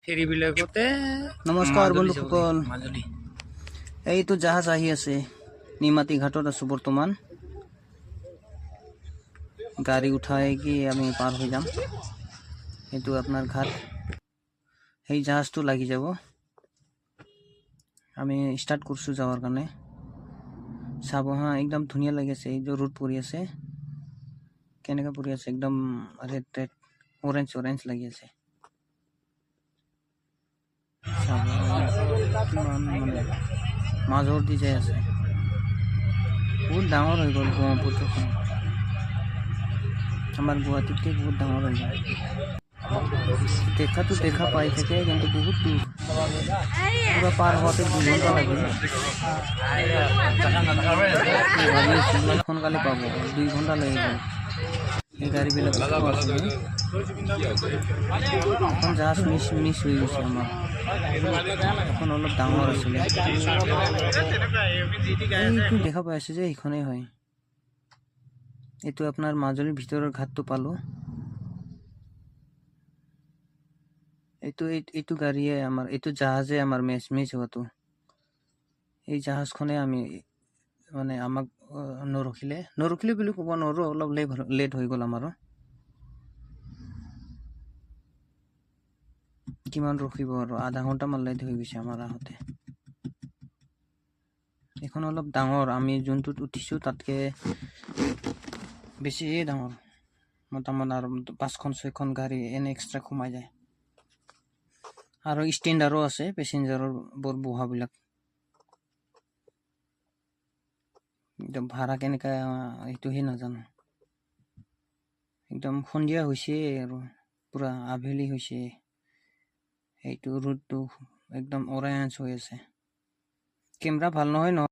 ফেৰীবিলাকতে নমস্কাৰ বন্ধুসকল, মাজুলী এইটো জাহাজ আহি আছে। নিমাতী ঘাটত আছো বৰ্তমান। গাড়ী উঠাই কি আমি পাৰ হৈ যাম। এইটো আপোনাৰ ঘাট, সেই জাহাজটো লাগি যাব। আমি ষ্টাৰ্ট কৰিছো যাৱাৰ কাৰণে। চাব হা, একদম ধুনীয়া লাগিছে। এই যে ৰ'দ পৰি আছে, কেনেকা পৰি আছে, একদম ৰেড ৰেড অৰেঞ্জ অৰেঞ্জ লাগি আছে। কিমান মানে মাজৰ দি যাই আছে। বহুত ডাঙৰ হৈ গ'ল ব্ৰহ্মপুত্ৰখন। আমাৰ গুৱাহাটীতকে বহুত ডাঙৰ হৈ গ'ল। দেখাতো দেখা পাই থাকে, কিন্তু বহুত দূৰ। পুৰা পাৰ হোৱাতে 2 ঘণ্টা লাগে। ভাবি আছিলো সোনকালে পাব, 2 ঘণ্টা লাগি গ'ল। এই গাড়ীবিলাক এখন জাহাজ মিছ হৈ গৈছে আমাৰ। এখন অলপ ডাঙৰ আছিলে। এইটো দেখা পাই আছে যে এইখনেই হয়। এইটো আপোনাৰ মাজুলীৰ ভিতৰৰ ঘাটটো পালো। এইটো গাড়ীয়ে আমাৰ, এইটো জাহাজে আমাৰ মিছ হোৱাটো। এই জাহাজখনে আমি মানে আমাক নৰখিলে বুলি ক'ব নোৱাৰো, অলপ লেট হৈ গ'ল আমাৰো। কিমান ৰখিব আৰু, আধা ঘণ্টামান লেট হৈ গৈছে আমাৰ আহোঁতে। এইখন অলপ ডাঙৰ, আমি যোনটোত উঠিছো তাতকে বেছিয়ে ডাঙৰ। মোটামুটি আৰু 5-6খন গাড়ী এনে এক্সট্ৰা সোমাই যায়। আৰু ষ্টেণ্ডাৰো আছে পেচেঞ্জাৰৰ বৰ বহাবিলাক। একদম ভাড়া কেনেকা এইটোহে নাজানো। একদম সন্ধিয়া হৈছে আৰু পুৰা আবেলি হৈছে। এইটো ৰ'দটো একদম অৰেঞ্জ হৈ আছে। কেমেৰা ভাল নহয়